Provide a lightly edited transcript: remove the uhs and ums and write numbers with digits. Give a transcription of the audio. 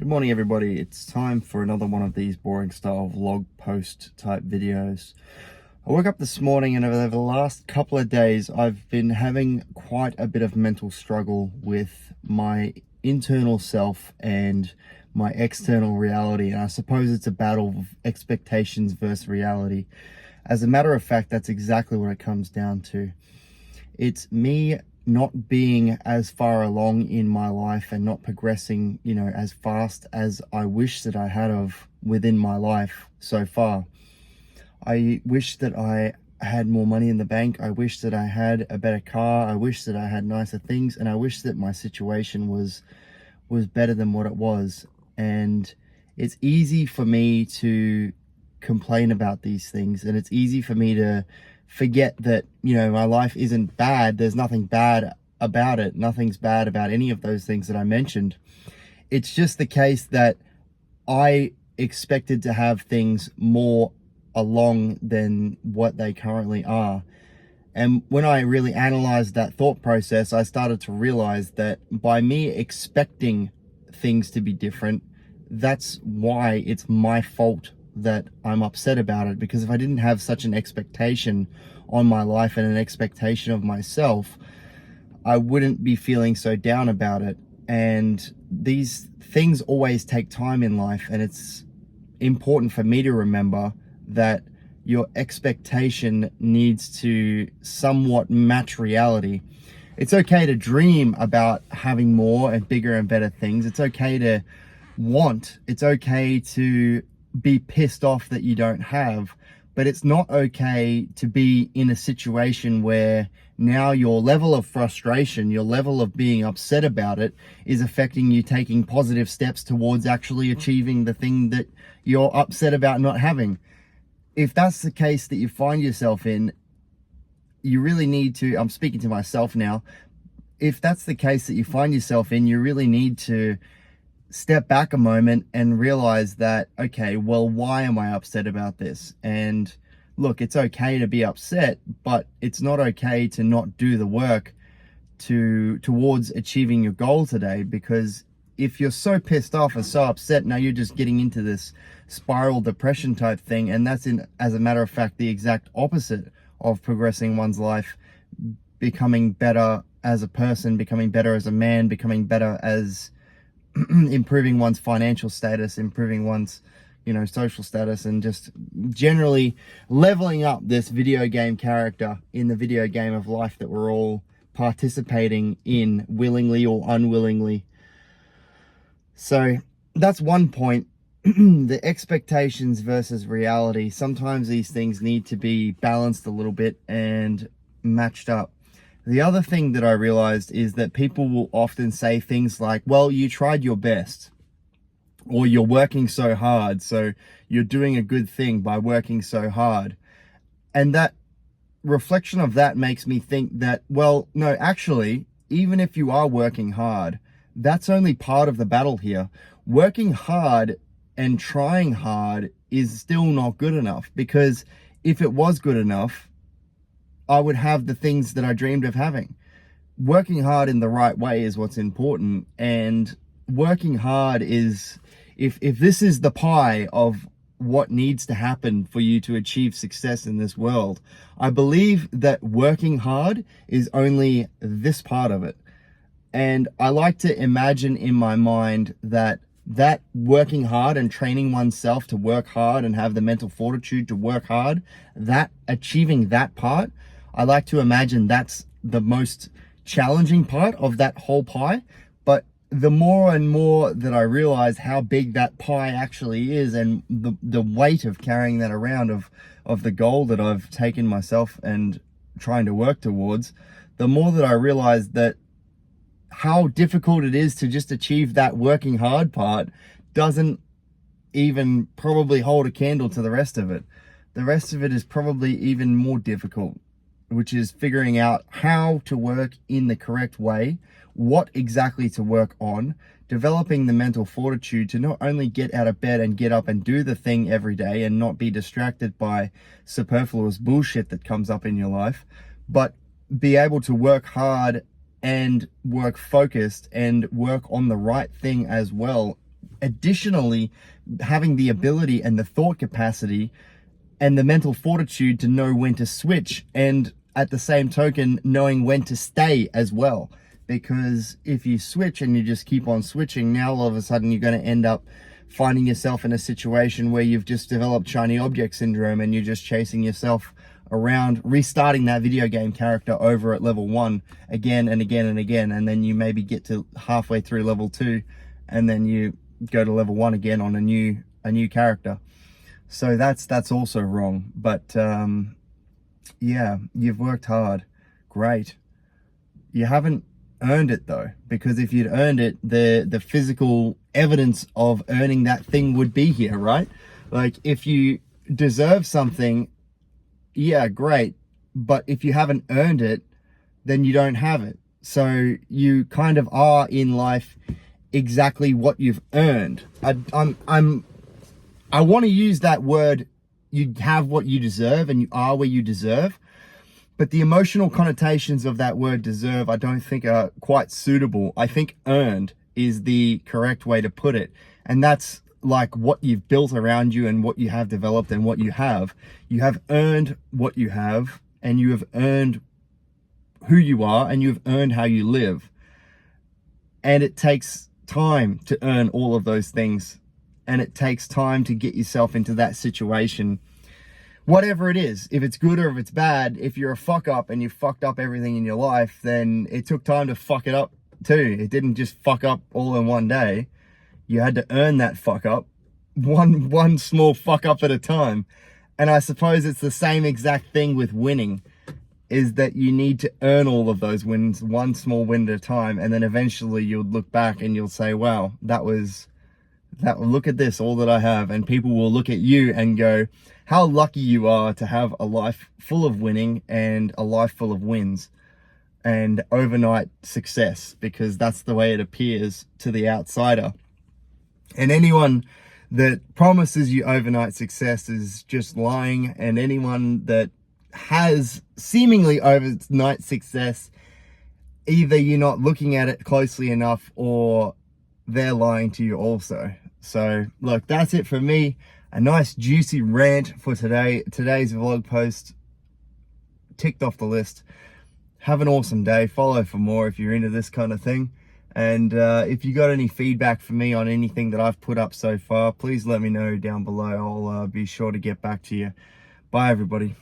Good morning, everybody. It's time for another one of these boring style vlog post type videos. I woke up this morning and over the last couple of days I've been having quite a bit of mental struggle with my internal self and my external reality, and I suppose it's a battle of expectations versus reality. As a matter of fact, that's exactly what it comes down to. It's me not being as far along in my life and not progressing, as fast as I wish that I had of within my life so far. I wish that I had more money in the bank. I wish that I had a better car. I wish that I had nicer things, and I wish that my situation was better than what it was. And it's easy for me to complain about these things, and it's easy for me to forget that, my life isn't bad. There's nothing bad about it. Nothing's bad about any of those things that I mentioned. It's just the case that I expected to have things more along than what they currently are. And when I really analyzed that thought process, I started to realize that by me expecting things to be different, that's why it's my fault that I'm upset about it. Because if I didn't have such an expectation on my life and an expectation of myself, I wouldn't be feeling so down about it. And these things always take time in life, and it's important for me to remember that your expectation needs to somewhat match reality. It's okay to dream about having more and bigger and better things. It's okay to want. It's okay to be pissed off that you don't have, but it's not okay to be in a situation where now your level of frustration, your level of being upset about it is affecting you taking positive steps towards actually achieving the thing that you're upset about not having. If that's the case that you find yourself in, you really need to, I'm speaking to myself now, if that's the case that you find yourself in, you really need to step back a moment and realize that, okay, well, why am I upset about this? And look, it's okay to be upset, but it's not okay to not do the work towards achieving your goal today. Because if you're so pissed off and so upset, now you're just getting into this spiral depression type thing, and that's, as a matter of fact, the exact opposite of progressing one's life, becoming better as a person, becoming better as a man, becoming better as improving one's financial status, improving one's social status, and just generally leveling up this video game character in the video game of life that we're all participating in, willingly or unwillingly. So that's one point. The expectations versus reality. Sometimes these things need to be balanced a little bit and matched up. The other thing that I realized is that people will often say things like, well, you tried your best, or you're working so hard, so you're doing a good thing by working so hard. And that reflection of that makes me think that, well, no, actually, even if you are working hard, that's only part of the battle here. Working hard and trying hard is still not good enough, because if it was good enough, I would have the things that I dreamed of having. Working hard in the right way is what's important. And working hard is, if this is the pie of what needs to happen for you to achieve success in this world, I believe that working hard is only this part of it. And I like to imagine in my mind that working hard and training oneself to work hard and have the mental fortitude to work hard, that achieving that part, I like to imagine that's the most challenging part of that whole pie. But the more and more that I realize how big that pie actually is, and the weight of carrying that around of the goal that I've taken myself and trying to work towards, the more that I realize that how difficult it is to just achieve that working hard part doesn't even probably hold a candle to the rest of it. The rest of it is probably even more difficult, which is figuring out how to work in the correct way, what exactly to work on, developing the mental fortitude to not only get out of bed and get up and do the thing every day and not be distracted by superfluous bullshit that comes up in your life, but be able to work hard and work focused and work on the right thing as well additionally having the ability and the thought capacity and the mental fortitude to know when to switch, and at the same token knowing when to stay as well. Because if you switch and you just keep on switching, now all of a sudden you're going to end up finding yourself in a situation where you've just developed shiny object syndrome and you're just chasing yourself around, restarting that video game character over at level 1 again and again and again, and then you maybe get to halfway through level 2 and then you go to level 1 again on a new character. So that's also wrong. But yeah, you've worked hard, great. You haven't earned it though, because if you'd earned it, the physical evidence of earning that thing would be here, right? Like, if you deserve something, yeah, great, but if you haven't earned it, then you don't have it. So you kind of are in life exactly what you've earned. I want to use that word, you have what you deserve and you are where you deserve. But the emotional connotations of that word deserve, I don't think are quite suitable. I think earned is the correct way to put it. And that's like what you've built around you and what you have developed and what you have. You have earned what you have, and you have earned who you are, and you've earned how you live. And it takes time to earn all of those things. And it takes time to get yourself into that situation. Whatever it is, if it's good or if it's bad, if you're a fuck up and you fucked up everything in your life, then it took time to fuck it up too. It didn't just fuck up all in one day. You had to earn that fuck up, one small fuck up at a time. And I suppose it's the same exact thing with winning, is that you need to earn all of those wins, one small win at a time. And then eventually you'll look back and you'll say, wow, look at this, all that I have. And people will look at you and go, how lucky you are to have a life full of winning and a life full of wins and overnight success, because that's the way it appears to the outsider. And anyone that promises you overnight success is just lying. And anyone that has seemingly overnight success, either you're not looking at it closely enough or they're lying to you also. So look, that's it for me. A nice juicy rant for today. Today's vlog post ticked off the list. Have an awesome day. Follow for more if you're into this kind of thing. And if you got any feedback for me on anything that I've put up so far, please let me know down below. I'll be sure to get back to you. Bye everybody.